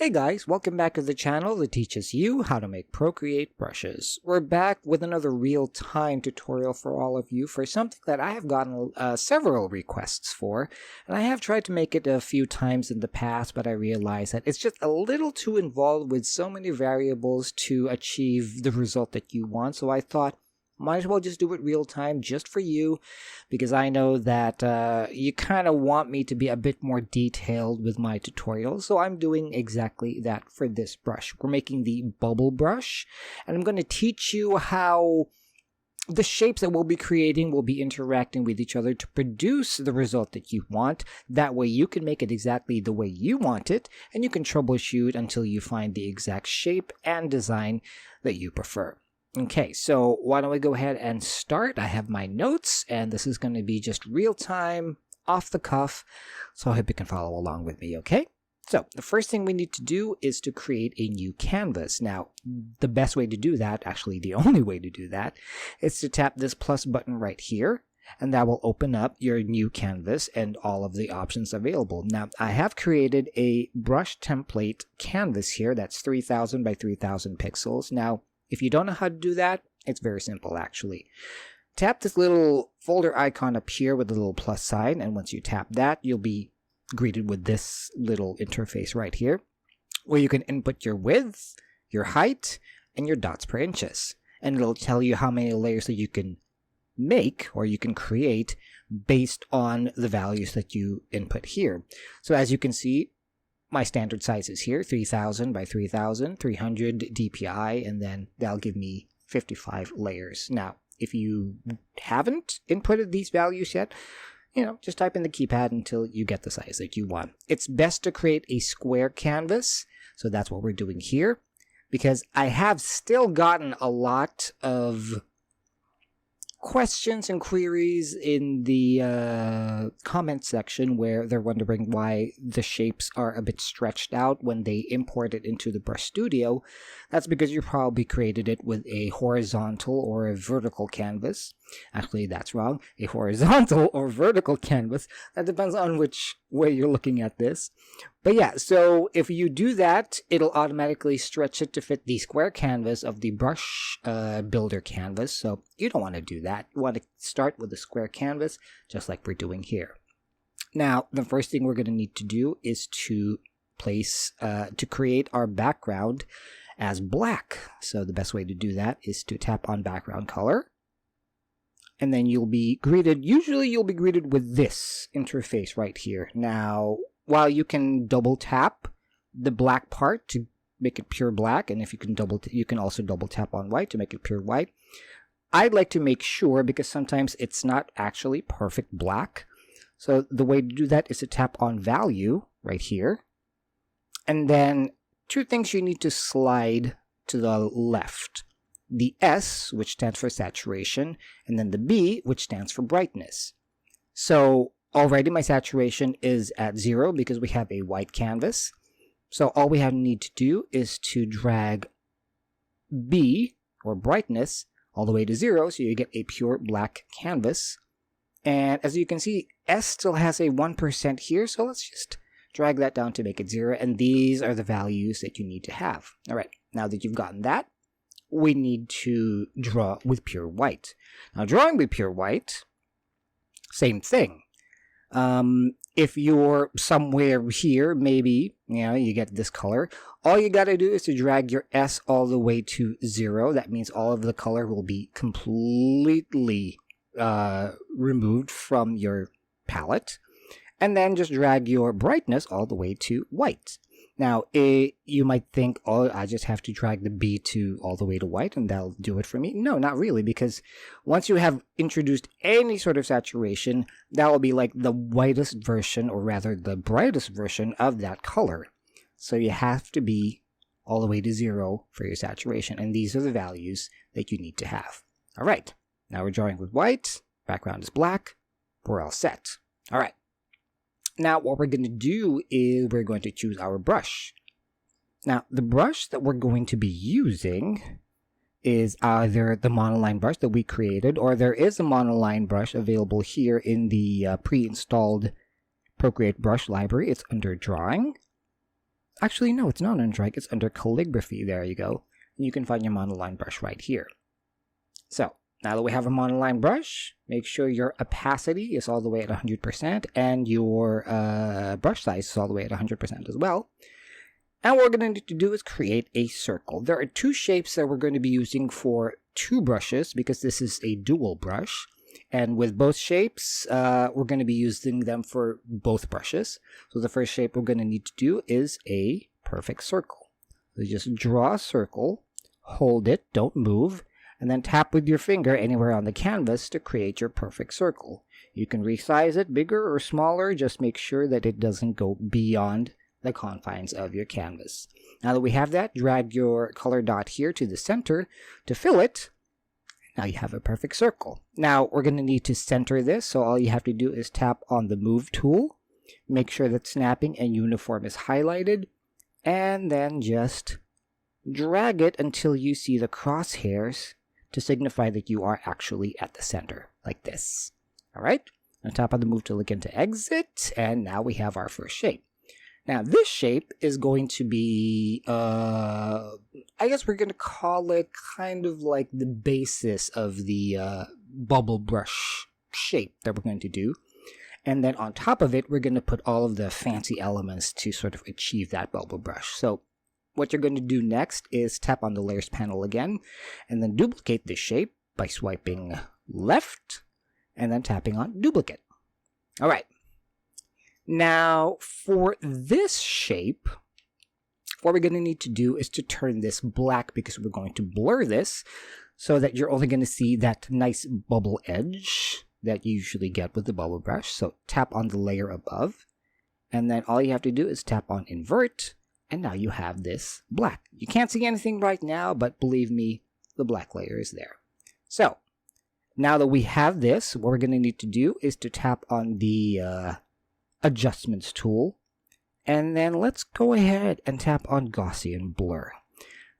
Hey guys, welcome back to the channel that teaches you how to make Procreate brushes. We're back with another real-time tutorial for all of you for something that I have gotten several requests for, and I have tried to make it a few times in the past, but I realized that it's just a little too involved with so many variables to achieve the result that you want, so I thought, might as well just do it real time just for you, because I know that you kind of want me to be a bit more detailed with my tutorials, so I'm doing exactly that for this brush. We're making the bubble brush, and I'm going to teach you how the shapes that we'll be creating will be interacting with each other to produce the result that you want. That way you can make it exactly the way you want it, and you can troubleshoot until you find the exact shape and design that you prefer. Okay, so why don't we go ahead and start? I have my notes, and this is going to be just real time, off the cuff, so I hope you can follow along with me, okay? So the first thing we need to do is to create a new canvas. Now, the best way to do that, actually the only way to do that, is to tap this plus button right here, and that will open up your new canvas and all of the options available. Now, I have created a brush template canvas here that's 3000 by 3000 pixels. Now, if you don't know how to do that, it's very simple actually. Tap this little folder icon up here with the little plus sign, and once you tap that, you'll be greeted with this little interface right here, where you can input your width, your height, and your dots per inches. And it'll tell you how many layers that you can make or you can create based on the values that you input here. So as you can see, my standard size is here, 3000 by 3000, 300 DPI, and then that'll give me 55 layers. Now, if you haven't inputted these values yet, just type in the keypad until you get the size that you want. It's best to create a square canvas, so that's what we're doing here, because I have still gotten a lot of questions and queries in the comment section where they're wondering why the shapes are a bit stretched out when they import it into the Brush Studio. That's because you probably created it with a horizontal or a vertical canvas. Actually, that's wrong. A horizontal or vertical canvas. That depends on which way you're looking at this. But yeah, so if you do that, it'll automatically stretch it to fit the square canvas of the brush builder canvas. So you don't want to do that. You want to start with a square canvas, just like we're doing here. Now, the first thing we're going to need to do is to create our background as black. So the best way to do that is to tap on background color. And then you'll be greeted with this interface right here. Now, while you can double tap the black part to make it pure black, and if you can you can also double tap on white to make it pure white. I'd like to make sure, because sometimes it's not actually perfect black. So the way to do that is to tap on value right here. And then two things you need to slide to the left. The S, which stands for saturation, and then the B, which stands for brightness. So already my saturation is at 0 because we have a white canvas. So all we need to do is to drag B, or brightness, all the way to 0, so you get a pure black canvas. And as you can see, S still has a 1% here, so let's just drag that down to make it 0, and these are the values that you need to have. All right, now that you've gotten that, we need to draw with pure white. Now, drawing with pure white, same thing. If you're somewhere here, maybe, you get this color, all you gotta do is to drag your S all the way to 0. That means all of the color will be completely removed from your palette. And then just drag your brightness all the way to white. Now, you might think, oh, I just have to drag the B to all the way to white and that'll do it for me. No, not really, because once you have introduced any sort of saturation, that will be like the whitest version, or rather the brightest version of that color. So you have to be all the way to 0 for your saturation, and these are the values that you need to have. All right, now we're drawing with white, background is black, we're all set. All right. Now, what we're going to do is we're going to choose our brush. Now, the brush that we're going to be using is either the monoline brush that we created, or there is a monoline brush available here in the pre-installed Procreate brush library. It's under drawing. Actually, no, it's not under drag. It's under calligraphy. There you go. And you can find your monoline brush right here. So now that we have a monoline brush, make sure your opacity is all the way at 100% and your brush size is all the way at 100% as well. And what we're going to need to do is create a circle. There are two shapes that we're going to be using for two brushes because this is a dual brush. And with both shapes, we're going to be using them for both brushes. So the first shape we're going to need to do is a perfect circle. So just draw a circle, hold it, don't move, and then tap with your finger anywhere on the canvas to create your perfect circle. You can resize it bigger or smaller, just make sure that it doesn't go beyond the confines of your canvas. Now that we have that, drag your color dot here to the center to fill it. Now you have a perfect circle. Now we're going to need to center this, so all you have to do is tap on the move tool, make sure that snapping and uniform is highlighted, and then just drag it until you see the crosshairs to signify that you are actually at the center, like this. Alright, on top of the move tool again to exit, and now we have our first shape. Now this shape is going to be, I guess we're going to call it kind of like the basis of the bubble brush shape that we're going to do. And then on top of it, we're going to put all of the fancy elements to sort of achieve that bubble brush. So what you're going to do next is tap on the layers panel again, and then duplicate this shape by swiping left, and then tapping on duplicate. All right. Now, for this shape, what we're going to need to do is to turn this black because we're going to blur this so that you're only going to see that nice bubble edge that you usually get with the bubble brush. So tap on the layer above, and then all you have to do is tap on invert, and now you have this black. You can't see anything right now, but believe me, the black layer is there. So now that we have this, what we're going to need to do is to tap on the adjustments tool, and then let's go ahead and tap on Gaussian blur.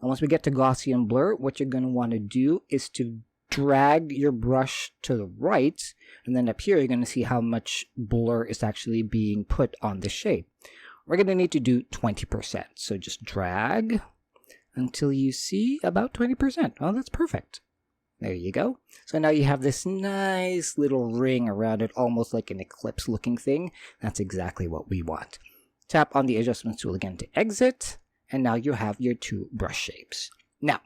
And once we get to Gaussian blur, what you're going to want to do is to drag your brush to the right, and then up here you're going to see how much blur is actually being put on the shape. We're going to need to do 20%, so just drag until you see about 20%. Oh, that's perfect. There you go. So now you have this nice little ring around it, almost like an eclipse looking thing. That's exactly what we want. Tap on the adjustments tool again to exit, and now you have your two brush shapes. Now,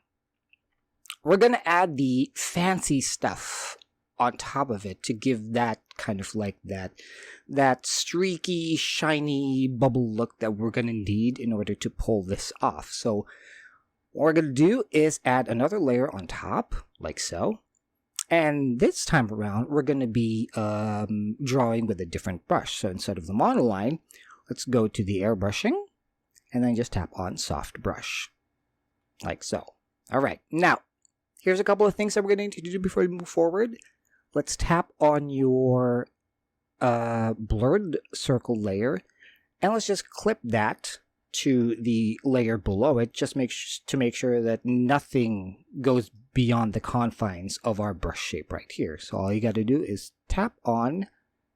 we're going to add the fancy stuff on top of it to give that kind of like that streaky, shiny bubble look that we're going to need in order to pull this off. So what we're going to do is add another layer on top, like so. And this time around, we're going to be drawing with a different brush. So instead of the monoline, let's go to the airbrushing, and then just tap on soft brush, like so. All right, now, here's a couple of things that we're going to need to do before we move forward. Let's tap on your blurred circle layer, and let's just clip that to the layer below it, just to make sure that nothing goes beyond the confines of our brush shape right here. So all you got to do is tap on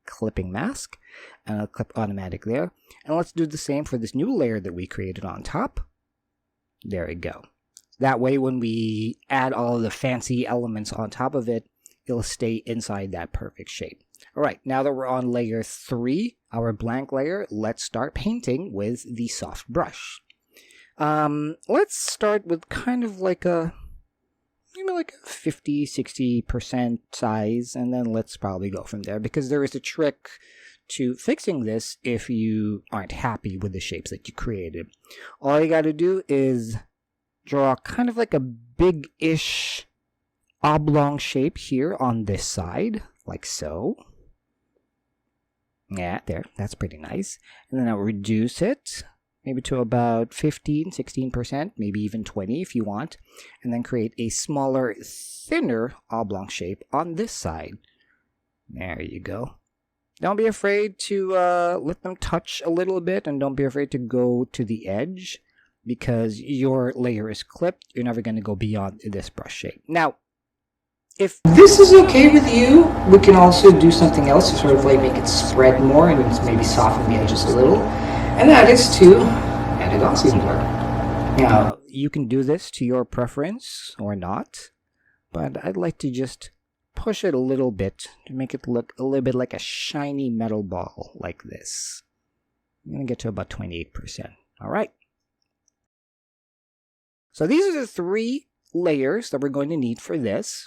clipping mask, and it'll clip automatic there. And let's do the same for this new layer that we created on top. There we go. That way when we add all of the fancy elements on top of it, it'll stay inside that perfect shape. All right, now that we're on layer 3, our blank layer, let's start painting with the soft brush. Let's start with kind of like a, maybe like a 50-60% size, and then let's probably go from there, because there is a trick to fixing this if you aren't happy with the shapes that you created. All you got to do is draw kind of like a big-ish oblong shape here on this side, like so. Yeah, there, that's pretty nice. And then I'll reduce it, maybe to about 15-16%, maybe even 20 if you want. And then create a smaller, thinner oblong shape on this side. There you go. Don't be afraid to let them touch a little bit, and don't be afraid to go to the edge, because your layer is clipped. You're never going to go beyond this brush shape. Now, if this is okay with you, we can also do something else to sort of like make it spread more and maybe soften the edges a little. And that is to edit on singular. Now, you can do this to your preference or not, but I'd like to just push it a little bit to make it look a little bit like a shiny metal ball like this. I'm going to get to about 28%. All right. So these are the 3 layers that we're going to need for this.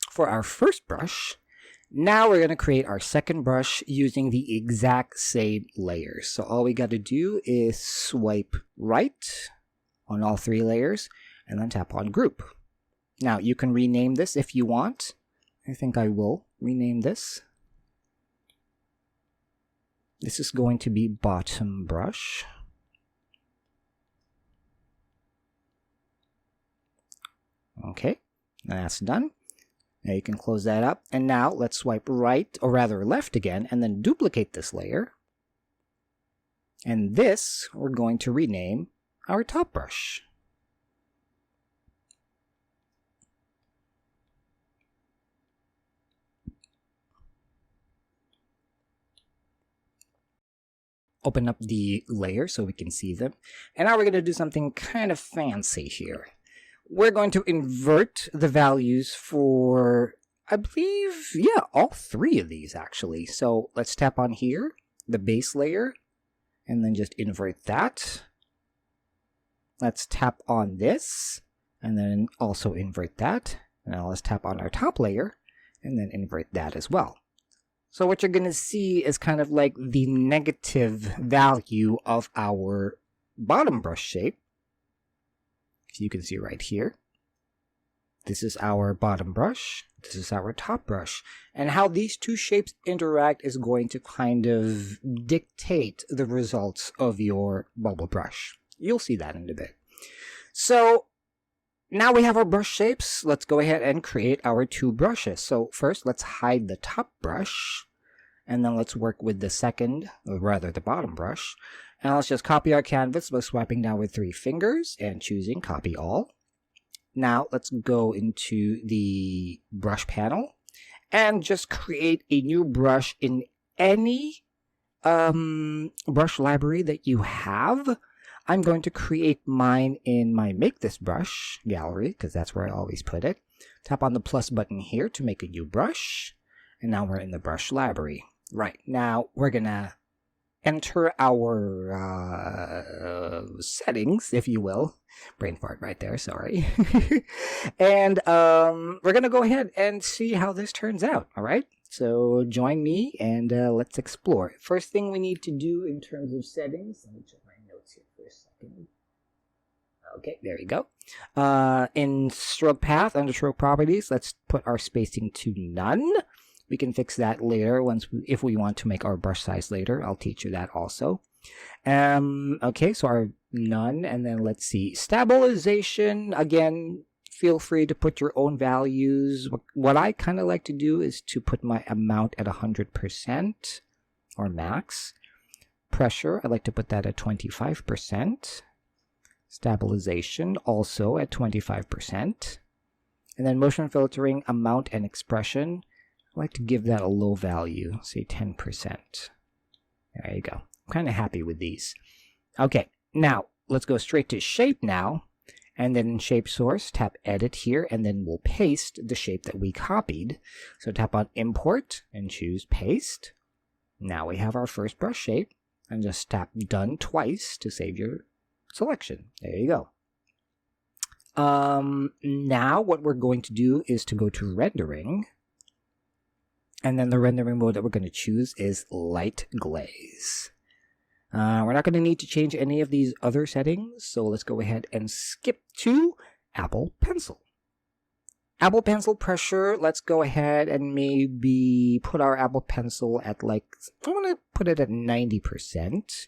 For our first brush, now we're going to create our second brush using the exact same layers. So all we got to do is swipe right on all 3 layers and then tap on group. Now you can rename this if you want. I think I will rename this. This is going to be bottom brush. Okay, that's done. Now you can close that up. And now let's swipe right, or rather left again, and then duplicate this layer. And this we're going to rename our top brush. Open up the layer so we can see them. And now we're going to do something kind of fancy here. We're going to invert the values for, I believe, yeah, all 3 of these actually. So let's tap on here, the base layer, and then just invert that. Let's tap on this, and then also invert that. Now let's tap on our top layer, and then invert that as well. So what you're going to see is kind of like the negative value of our bottom brush shape. So you can see right here. This is our bottom brush. This is our top brush. And how these 2 shapes interact is going to kind of dictate the results of your bubble brush. You'll see that in a bit. So now we have our brush shapes. Let's go ahead and create our 2 brushes. So first, let's hide the top brush. And then let's work with the second, or rather the bottom brush. And let's just copy our canvas by swiping down with 3 fingers and choosing copy all. Now let's go into the brush panel and just create a new brush in any brush library that you have. I'm going to create mine in my Make This Brush gallery because that's where I always put it. Tap on the plus button here to make a new brush. And now we're in the brush library. Right, now we're going to enter our settings, if you will. Brain fart right there, sorry. And we're going to go ahead and see how this turns out, all right? So join me and let's explore. First thing we need to do in terms of settings, let me check my notes here for a second. Okay, there you go. In stroke path, under stroke properties, let's put our spacing to none. We can fix that later if we want to make our brush size later. I'll teach you that also. Okay, so our none, and then let's see. Stabilization, again, feel free to put your own values. What I kind of like to do is to put my amount at 100% or max. Pressure, I like to put that at 25%. Stabilization, also at 25%. And then motion filtering, amount and expression, I like to give that a low value, say 10%. There you go. I'm kind of happy with these. Okay, now let's go straight to shape now. And then in shape source, tap edit here, and then we'll paste the shape that we copied. So tap on import and choose paste. Now we have our first brush shape. And just tap done twice to save your selection. There you go. Now what we're going to do is to go to rendering. And then the rendering mode that we're going to choose is light glaze. We're not going to need to change any of these other settings, so let's go ahead and skip to Apple Pencil. Apple Pencil pressure, let's go ahead and maybe put our Apple Pencil at I want to put it at 90%.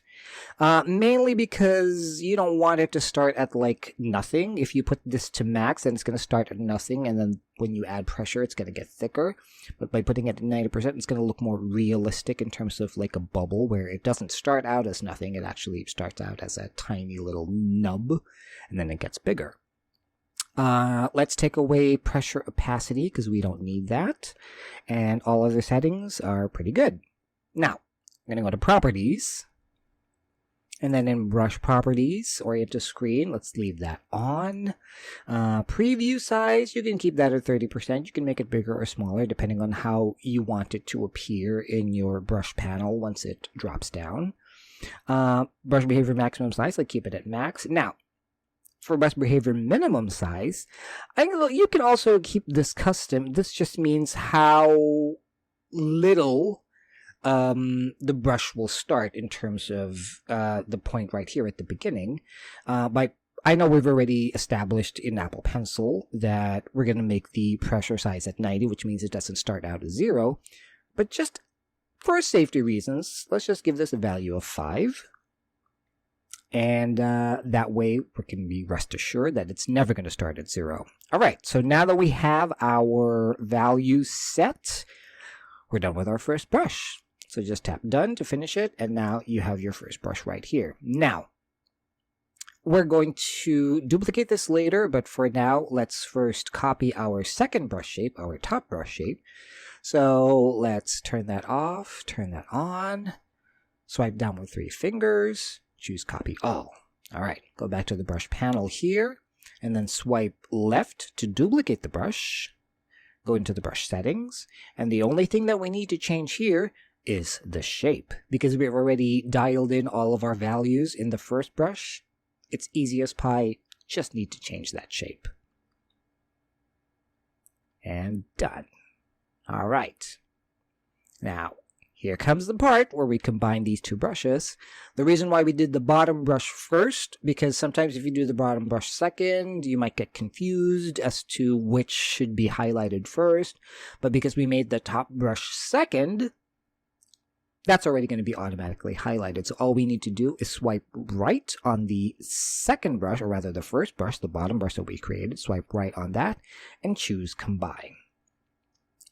Mainly because you don't want it to start at nothing. If you put this to max, then it's going to start at nothing, and then when you add pressure, it's going to get thicker. But by putting it at 90%, it's going to look more realistic in terms of a bubble, where it doesn't start out as nothing. It actually starts out as a tiny little nub, and then it gets bigger. Let's take away pressure opacity because we don't need that. And all other settings are pretty good. Now, I'm going to go to properties. And then in brush properties, orient to screen, let's leave that on. Preview size, you can keep that at 30%. You can make it bigger or smaller depending on how you want it to appear in your brush panel once it drops down. Brush behavior maximum size, like keep it at max. Now, for brush behavior minimum size, you can also keep this custom. This just means how little the brush will start in terms of the point right here at the beginning. I know we've already established in Apple Pencil that we're going to make the pressure size at 90, which means it doesn't start out as 0. But just for safety reasons, let's just give this a value of 5. And that way we can be rest assured that it's never going to start at 0. All right, so now that we have our values set, we're done with our first brush. So just tap done to finish it, and now you have your first brush right here. Now, we're going to duplicate this later, but for now, let's first copy our second brush shape, our top brush shape. So let's turn that off, turn that on, swipe down with 3 fingers, choose copy all. All right, go back to the brush panel here, and then swipe left to duplicate the brush. Go into the brush settings, and the only thing that we need to change here is the shape. Because we've already dialed in all of our values in the first brush, it's easy as pie, just need to change that shape. And done. All right. Now, here comes the part where we combine these two brushes. The reason why we did the bottom brush first, because sometimes if you do the bottom brush second, you might get confused as to which should be highlighted first. But because we made the top brush second, that's already going to be automatically highlighted. So all we need to do is swipe right on the second brush, or rather the first brush, the bottom brush that we created, swipe right on that, and choose Combine.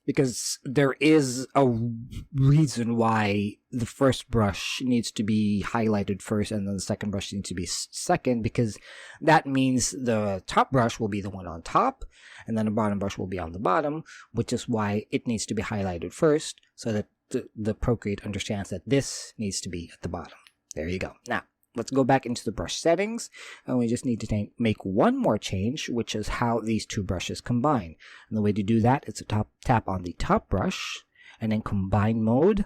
Because there is a reason why the first brush needs to be highlighted first and then the second brush needs to be second, because that means the top brush will be the one on top and then the bottom brush will be on the bottom, which is why it needs to be highlighted first so that the Procreate understands that this needs to be at the bottom. There you go. Now, let's go back into the brush settings, and we just need to make one more change, which is how these two brushes combine. And the way to do that is to tap on the top brush, and then Combine Mode,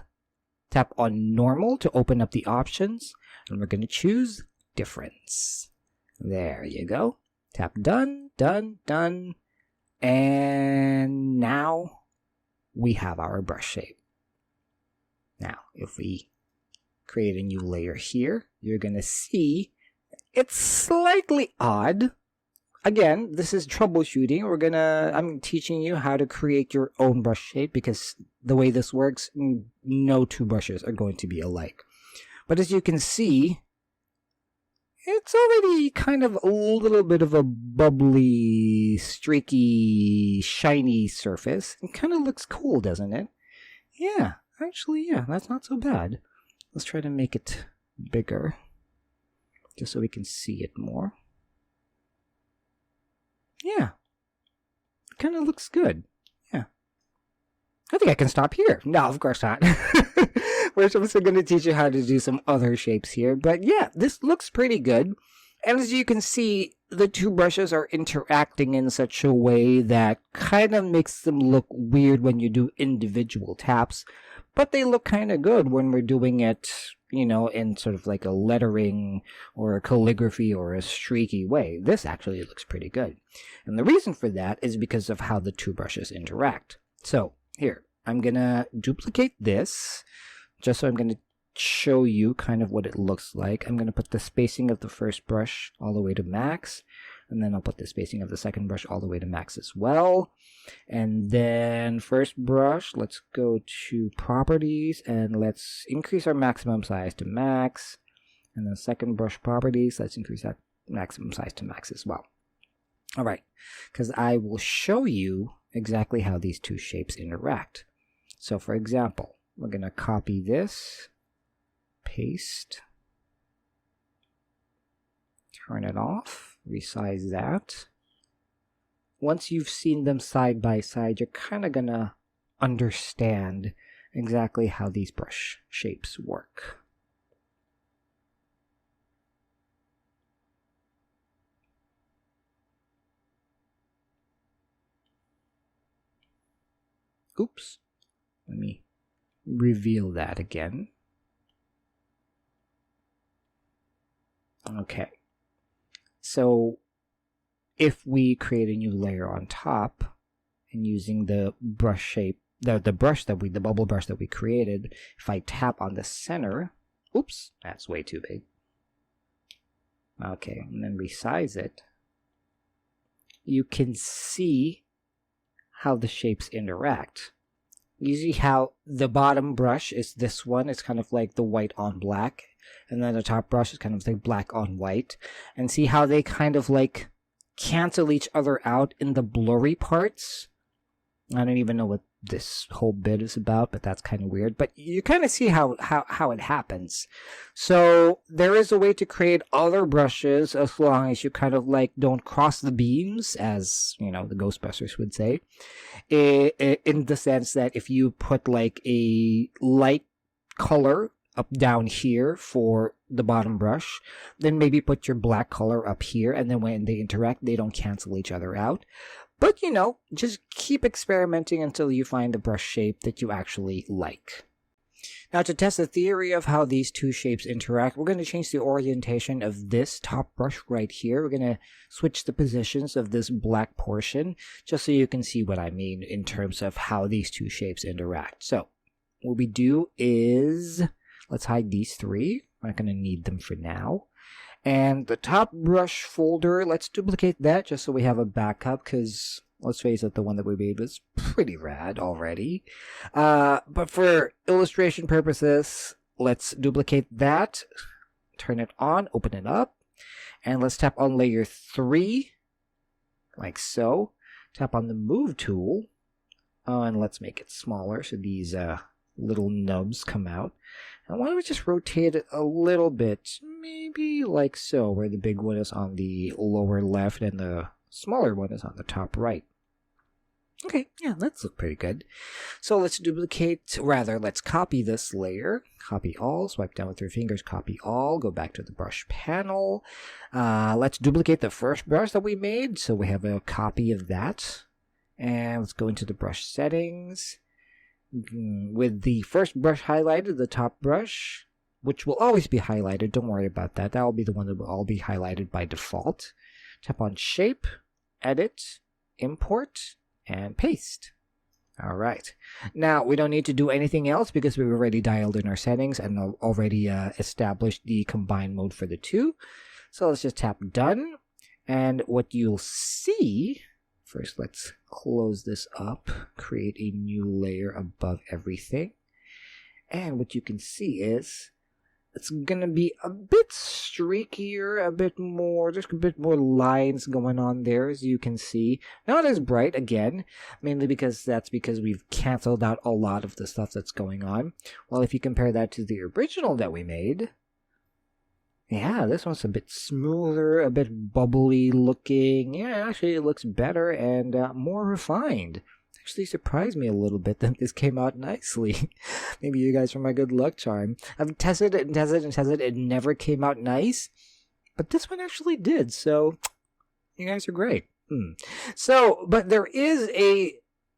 tap on Normal to open up the options, and we're going to choose Difference. There you go. Tap Done, Done, Done, and now we have our brush shape. Now, if we create a new layer here, you're going to see it's slightly odd. Again, this is troubleshooting. I'm teaching you how to create your own brush shape, because the way this works, no two brushes are going to be alike. But as you can see, it's already kind of a little bit of a bubbly, streaky, shiny surface. It kind of looks cool, doesn't it? Yeah, actually, yeah, that's not so bad. Let's try to make it bigger, just so we can see it more. Yeah, it kind of looks good. Yeah. I think I can stop here. No, of course not. We're also going to teach you how to do some other shapes here. But yeah, this looks pretty good. And as you can see, the two brushes are interacting in such a way that kind of makes them look weird when you do individual taps. But they look kind of good when we're doing it, you know, in sort of like a lettering or a calligraphy or a streaky way. This actually looks pretty good. And the reason for that is because of how the two brushes interact. So here, I'm going to duplicate this, just so I'm going to show you kind of what it looks like. I'm going to put the spacing of the first brush all the way to max, and then I'll put the spacing of the second brush all the way to max as well. And then first brush, let's go to properties and let's increase our maximum size to max. And then second brush properties, let's increase that maximum size to max as well. All right, because I will show you exactly how these two shapes interact. So for example, we're going to copy this, paste, turn it off, resize that. Once you've seen them side by side, you're kind of going to understand exactly how these brush shapes work. Oops. Let me reveal that again. Okay. So if we create a new layer on top and using the brush shape, the bubble brush that we created, if I tap on the center, oops, that's way too big. Okay, and then resize it. You can see how the shapes interact. You see how the bottom brush is this one. It's kind of like the white on black. And then the top brush is kind of like black on white. And see how they kind of like cancel each other out in the blurry parts. I don't even know what this whole bit is about, but that's kind of weird. But you kind of see how it happens. So there is a way to create other brushes as long as you kind of like don't cross the beams, as you know the Ghostbusters would say, in the sense that if you put like a light color up down here for the bottom brush, then maybe put your black color up here, and then when they interact, they don't cancel each other out. But, you know, just keep experimenting until you find the brush shape that you actually like. Now, to test the theory of how these two shapes interact, we're going to change the orientation of this top brush right here. We're going to switch the positions of this black portion, just so you can see what I mean in terms of how these two shapes interact. So, what we do is, let's hide these three. We're not going to need them for now. And the top brush folder, let's duplicate that just so we have a backup, because let's face it, the one that we made was pretty rad already. But for illustration purposes, let's duplicate that, turn it on, open it up, and let's tap on layer 3, like so. Tap on the move tool, and let's make it smaller so these little nubs come out. And why don't we just rotate it a little bit, maybe like so, where the big one is on the lower left and the smaller one is on the top right. Okay, yeah, that's look pretty good. So let's let's copy this layer. Copy all, swipe down with your fingers, copy all, go back to the brush panel. Let's duplicate the first brush that we made, so we have a copy of that. And let's go into the brush settings. With the first brush highlighted, the top brush, which will always be highlighted, don't worry about that. That will be the one that will all be highlighted by default. Tap on Shape, Edit, Import, and Paste. All right. Now, we don't need to do anything else because we've already dialed in our settings and already established the combine mode for the two. So let's just tap Done. And what you'll see... First, let's close this up, create a new layer above everything. And what you can see is it's going to be a bit streakier, a bit more, there's a bit more lines going on there, as you can see. Not as bright, again, mainly because we've canceled out a lot of the stuff that's going on. Well, if you compare that to the original that we made, yeah, this one's a bit smoother, a bit bubbly looking. Yeah, actually it looks better and more refined. Actually surprised me a little bit that this came out nicely. Maybe you guys are my good luck charm. I've tested it and tested and tested. It never came out nice. But this one actually did, so you guys are great. So, but there is a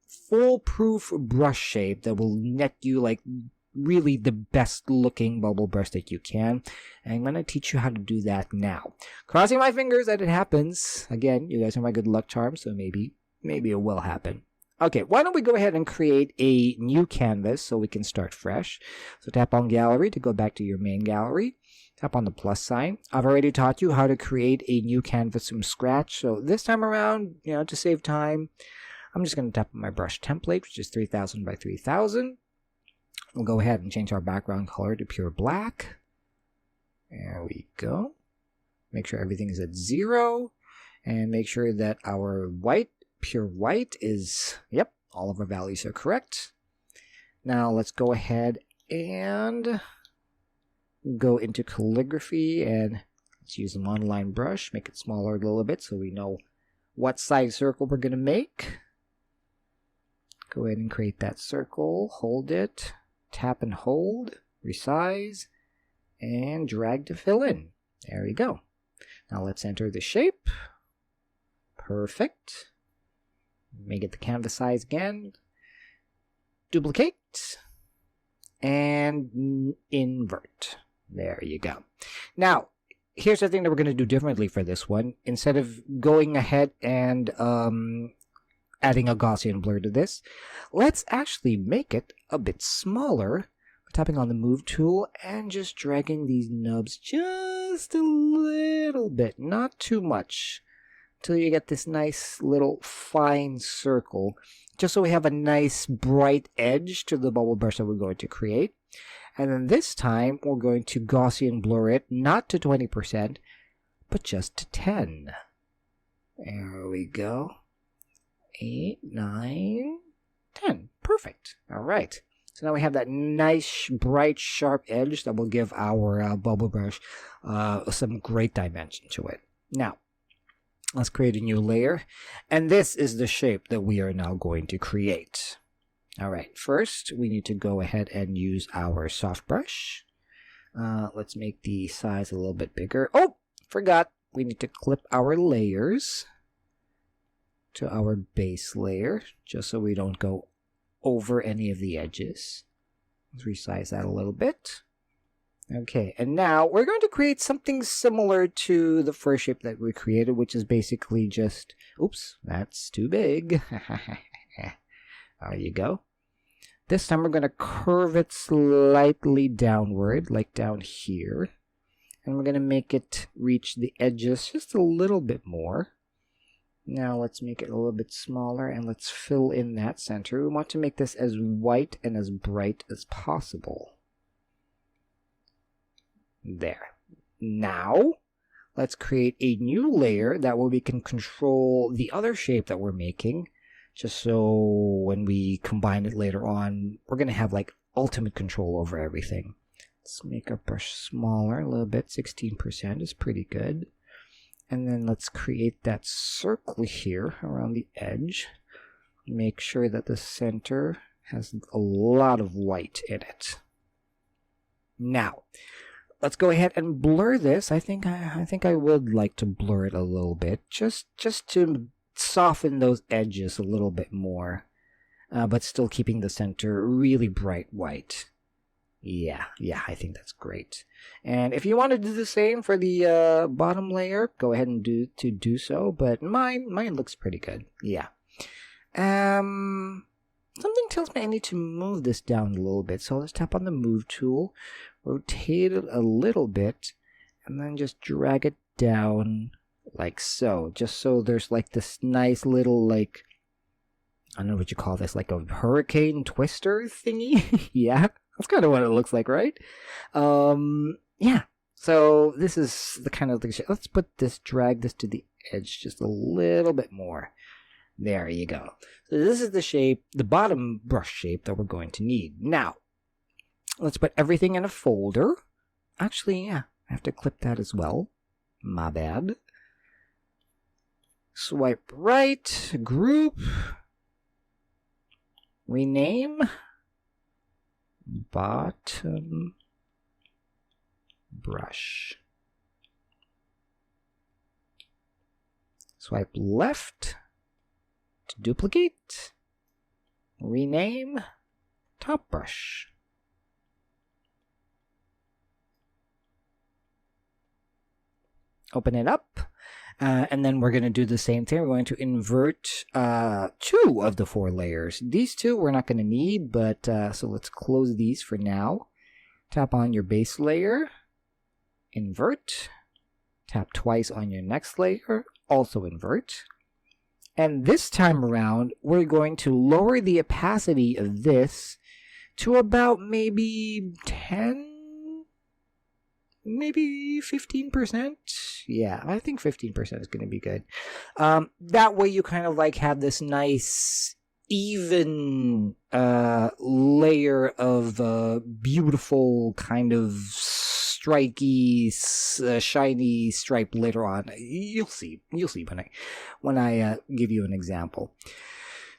foolproof brush shape that will net you like really the best looking bubble brush that you can, and I'm going to teach you how to do that now. Crossing my fingers that it happens. Again, you guys are my good luck charm, so maybe it will happen. Okay, why don't we go ahead and create a new canvas so we can start fresh. So tap on Gallery to go back to your main gallery. Tap on the plus sign. I've already taught you how to create a new canvas from scratch, so this time around, to save time, I'm just going to tap on my brush template, which is 3000 by 3000. We'll go ahead and change our background color to pure black. There we go. Make sure everything is at 0. And make sure that our pure white is, yep, all of our values are correct. Now let's go ahead and go into calligraphy and let's use a monoline brush. Make it smaller a little bit so we know what size circle we're going to make. Go ahead and create that circle. Hold it. Tap and hold, resize, and drag to fill in. There we go. Now let's enter the shape. Perfect. Make it the canvas size again. duplicate, and invert. There you go. Now, here's the thing that we're going to do differently for this one. Instead of going ahead and adding a Gaussian blur to this, let's actually make it a bit smaller. Tapping on the move tool and just dragging these nubs just a little bit, not too much, until you get this nice little fine circle, just so we have a nice bright edge to the bubble brush that we're going to create. And then this time we're going to Gaussian blur it, not to 20%, but just to 10. There we go. 8, 9, 10. Perfect. All right. So now we have that nice, bright, sharp edge that will give our bubble brush some great dimension to it. Now, let's create a new layer. And this is the shape that we are now going to create. All right, first, we need to go ahead and use our soft brush. Let's make the size a little bit bigger. Oh, forgot. We need to clip our layers to our base layer, just so we don't go over any of the edges. Let's resize that a little bit. Okay, and now we're going to create something similar to the first shape that we created, which is basically just, oops, that's too big. There you go. This time we're going to curve it slightly downward, like down here. And we're going to make it reach the edges just a little bit more. Now let's make it a little bit smaller and let's fill in that center. We want to make this as white and as bright as possible. There. Now, let's create a new layer that way we can control the other shape that we're making. Just so when we combine it later on, we're going to have like ultimate control over everything. Let's make our brush smaller a little bit. 16% is pretty good. And then let's create that circle here around the edge. Make sure that the center has a lot of white in it. Now, let's go ahead and blur this. I think I would like to blur it a little bit, just to soften those edges a little bit more, but still keeping the center really bright white. Yeah, I think that's great. And if you want to do the same for the bottom layer, go ahead and do so. But mine looks pretty good. Yeah. Something tells me I need to move this down a little bit. So let's tap on the move tool, rotate it a little bit, and then just drag it down like so. Just so there's like this nice little, like, I don't know what you call this, like a hurricane twister thingy. Yeah. That's kind of what it looks like, right? Yeah. So this is the kind of thing. Let's drag this to the edge just a little bit more. There you go. So this is the shape, the bottom brush shape that we're going to need. Now, let's put everything in a folder. Actually, yeah, I have to clip that as well. My bad. Swipe right, group, rename. Bottom brush. Swipe left to duplicate. Rename top brush. Open it up. And then we're going to do the same thing. We're going to invert 2 of the 4 layers. These 2 we're not going to need, but so let's close these for now. Tap on your base layer, invert, tap twice on your next layer, also invert. And this time around, we're going to lower the opacity of this to about maybe 10, maybe 15%. Yeah, I think 15% is going to be good. That way you kind of like have this nice, even layer of beautiful kind of striky, shiny stripe later on. You'll see when I give you an example.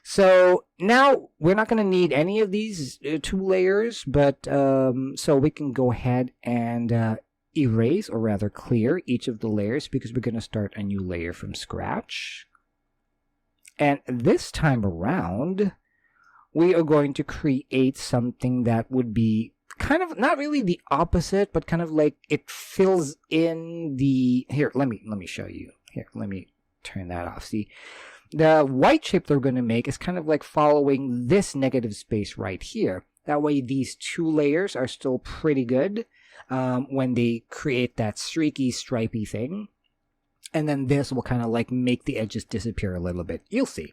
So now we're not going to need any of these 2 layers, but so we can go ahead and erase, or rather clear, each of the layers because we're going to start a new layer from scratch. And this time around, we are going to create something that would be kind of not really the opposite, but kind of like it fills in the... Here, let me show you. Here, let me turn that off. See, the white shape they're going to make is kind of like following this negative space right here. That way these two layers are still pretty good when they create that streaky, stripy thing. And then this will kind of like make the edges disappear a little bit. You'll see.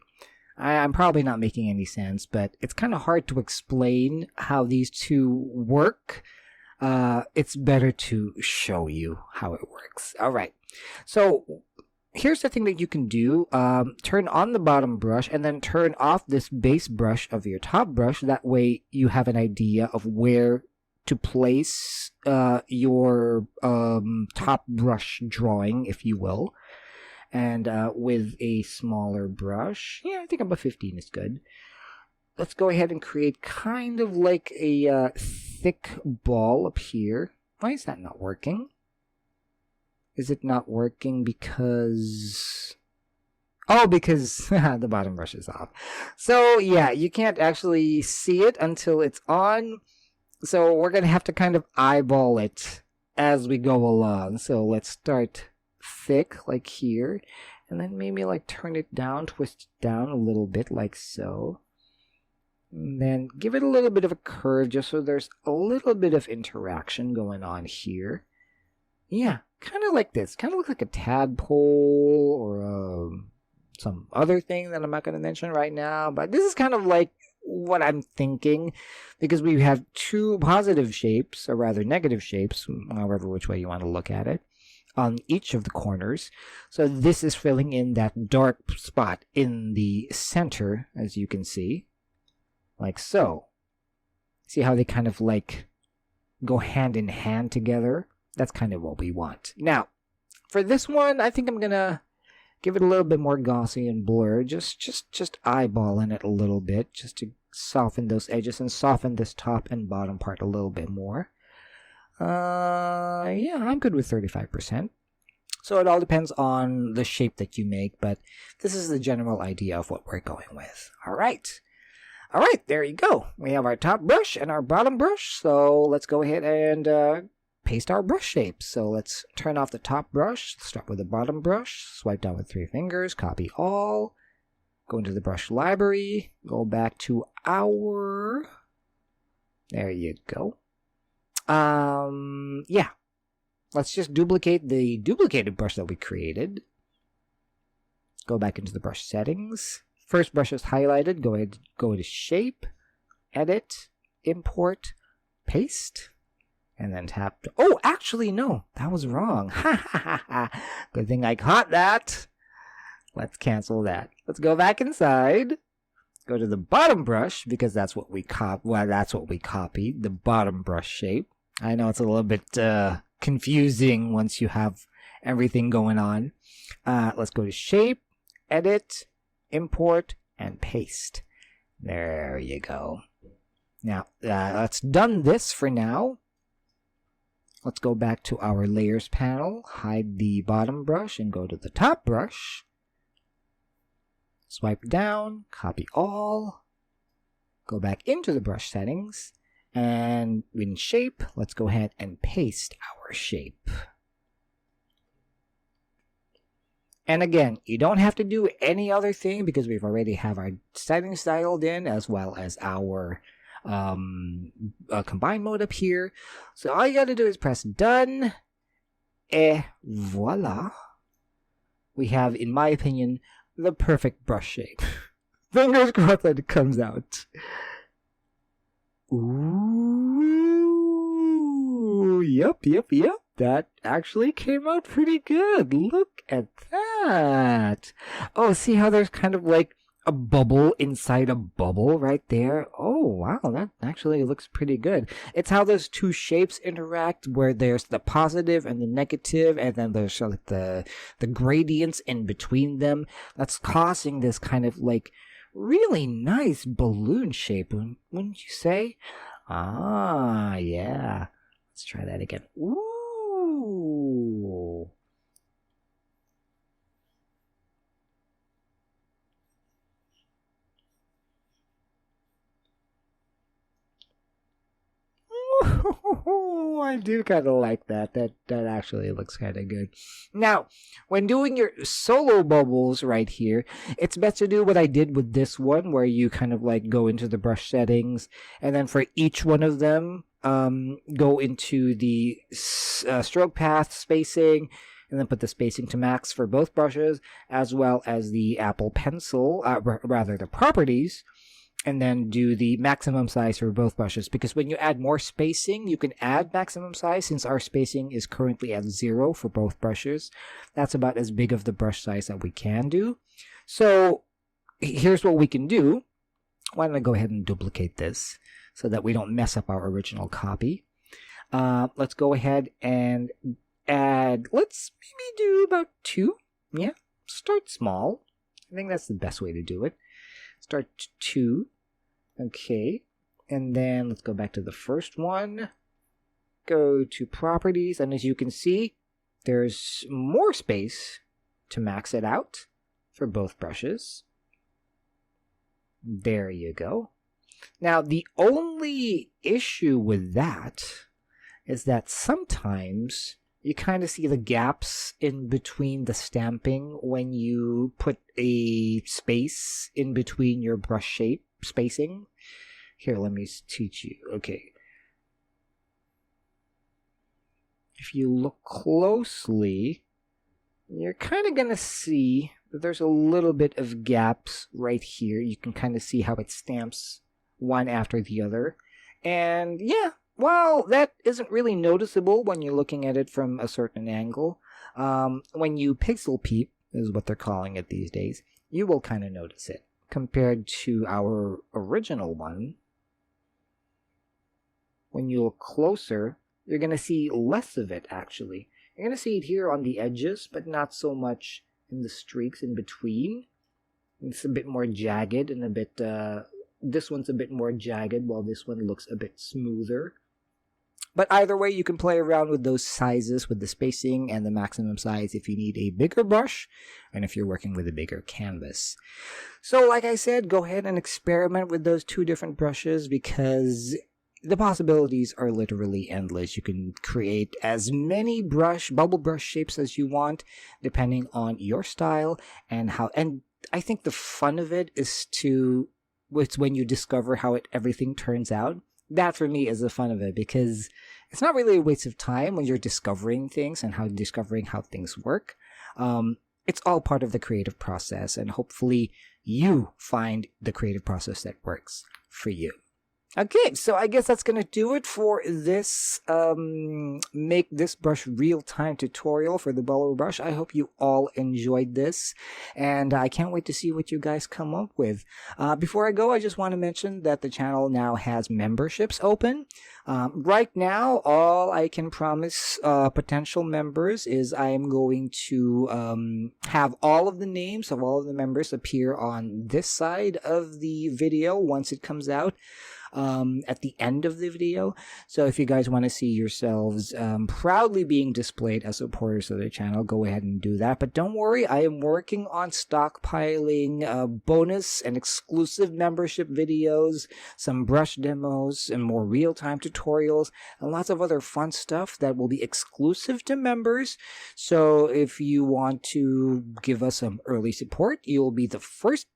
I'm probably not making any sense, but it's kind of hard to explain how these two work. It's better to show you how it works. All right. So here's the thing that you can do. Turn on the bottom brush and then turn off this base brush of your top brush. That way you have an idea of where to place your top brush drawing, if you will. And with a smaller brush, yeah, I think about 15 is good. Let's go ahead and create kind of like a thick ball up here. Why is that not working? Is it not working because... Oh, because the bottom brush is off. So yeah, you can't actually see it until it's on. So we're going to have to kind of eyeball it as we go along. So let's start thick like here, and then maybe like turn it down, twist it down a little bit like so. And then give it a little bit of a curve just so there's a little bit of interaction going on here. Yeah, kind of like this. Kind of looks like a tadpole or some other thing that I'm not going to mention right now. But this is kind of like what I'm thinking, because we have two positive shapes, or rather negative shapes, however which way you want to look at it, on each of the corners. So this is filling in that dark spot in the center, as you can see, like so. See how they kind of like go hand in hand together? That's kind of what we want. Now, for this one, I think I'm gonna give it a little bit more glossy and blur, just eyeballing it a little bit, just to soften those edges and soften this top and bottom part a little bit more. Yeah, I'm good with 35%. So it all depends on the shape that you make, but this is the general idea of what we're going with. All right, there you go. We have our top brush and our bottom brush, so let's go ahead and paste our brush shapes. So let's turn off the top brush, start with the bottom brush, swipe down with 3 fingers, copy all, go into the brush library, go back to our... There you go. Yeah, let's just duplicate the duplicated brush that we created. Go back into the brush settings. First brush is highlighted. Go ahead, go to shape, edit, import, paste, and then tap to... Oh, actually, no, that was wrong. Good thing I caught that. Let's cancel that. Let's go back inside. Go to the bottom brush, because that's what we copied, the bottom brush shape. I know it's a little bit confusing once you have everything going on. Let's go to shape, edit, import, and paste. There you go. Now, let's done this for now. Let's go back to our layers panel, hide the bottom brush, and go to the top brush. Swipe down, copy all, go back into the brush settings, and in shape, let's go ahead and paste our shape. And again, you don't have to do any other thing because we've already have our settings dialed in, as well as our combine mode up here. So all you gotta do is press done, et voila. We have, in my opinion, the perfect brush shape. Fingers crossed that it comes out. Ooh, yep. That actually came out pretty good. Look at that. Oh, see how there's kind of like a bubble inside a bubble right there? Oh, wow, that actually looks pretty good. It's how those two shapes interact, where there's the positive and the negative, and then there's like the gradients in between them. That's causing this kind of like really nice balloon shape, wouldn't you say? Ah, yeah. Let's try that again. Ooh. I do kind of like that. That actually looks kind of good. Now, when doing your solo bubbles right here, it's best to do what I did with this one, where you kind of like go into the brush settings, and then for each one of them, go into the stroke path spacing, and then put the spacing to max for both brushes, as well as the Apple Pencil, rather the properties, and then do the maximum size for both brushes. Because when you add more spacing, you can add maximum size. Since our spacing is currently at 0 for both brushes, that's about as big of the brush size that we can do. So here's what we can do. Why don't I go ahead and duplicate this so that we don't mess up our original copy. Let's go ahead and add, let's maybe do about 2. Yeah, start small. I think that's the best way to do it. Start 2. Okay, and then let's go back to the first one. Go to properties, and as you can see, there's more space to max it out for both brushes. There you go. Now, the only issue with that is that sometimes you kind of see the gaps in between the stamping when you put a space in between your brush shape spacing. Here, let me teach you. Okay. If you look closely, you're kind of going to see that there's a little bit of gaps right here. You can kind of see how it stamps one after the other. And yeah, well, that isn't really noticeable when you're looking at it from a certain angle. When you pixel peep, is what they're calling it these days, you will kind of notice it. Compared to our original one, when you look closer, you're going to see less of it, actually. You're going to see it here on the edges, but not so much in the streaks in between. It's a bit more jagged and a bit... this one's a bit more jagged, while this one looks a bit smoother. But either way, you can play around with those sizes, with the spacing and the maximum size if you need a bigger brush and if you're working with a bigger canvas. So like I said, go ahead and experiment with those 2 different brushes, because the possibilities are literally endless. You can create as many bubble brush shapes as you want, depending on your style and how. And I think the fun of it is it's when you discover how everything turns out. That for me is the fun of it, because it's not really a waste of time when you're discovering things and discovering how things work. It's all part of the creative process, and hopefully you find the creative process that works for you. Okay, so I guess that's going to do it for this Make This Brush Real-Time tutorial for the bubble brush. I hope you all enjoyed this, and I can't wait to see what you guys come up with. Before I go, I just want to mention that the channel now has memberships open. Right now, all I can promise potential members is I am going to have all of the names of all of the members appear on this side of the video once it comes out. At the end of the video. So if you guys want to see yourselves proudly being displayed as supporters of the channel, go ahead and do that. But don't worry, I am working on stockpiling bonus and exclusive membership videos, some brush demos, and more real-time tutorials, and lots of other fun stuff that will be exclusive to members. So if you want to give us some early support, you'll be the first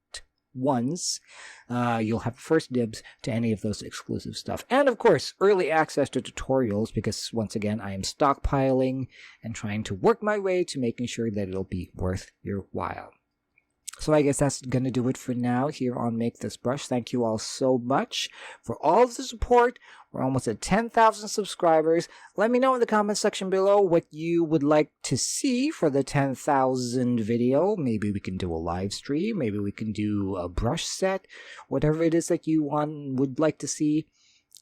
ones. You'll have first dibs to any of those exclusive stuff. And of course, early access to tutorials, because once again, I am stockpiling and trying to work my way to making sure that it'll be worth your while. So I guess that's going to do it for now here on Make This Brush. Thank you all so much for all of the support. We're almost at 10,000 subscribers. Let me know in the comment section below what you would like to see for the 10,000 video. Maybe we can do a live stream. Maybe we can do a brush set. Whatever it is that you would like to see,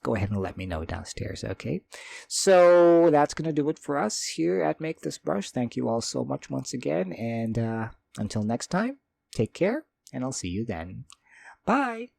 go ahead and let me know downstairs, okay? So that's going to do it for us here at Make This Brush. Thank you all so much once again. And until next time, take care, and I'll see you then. Bye!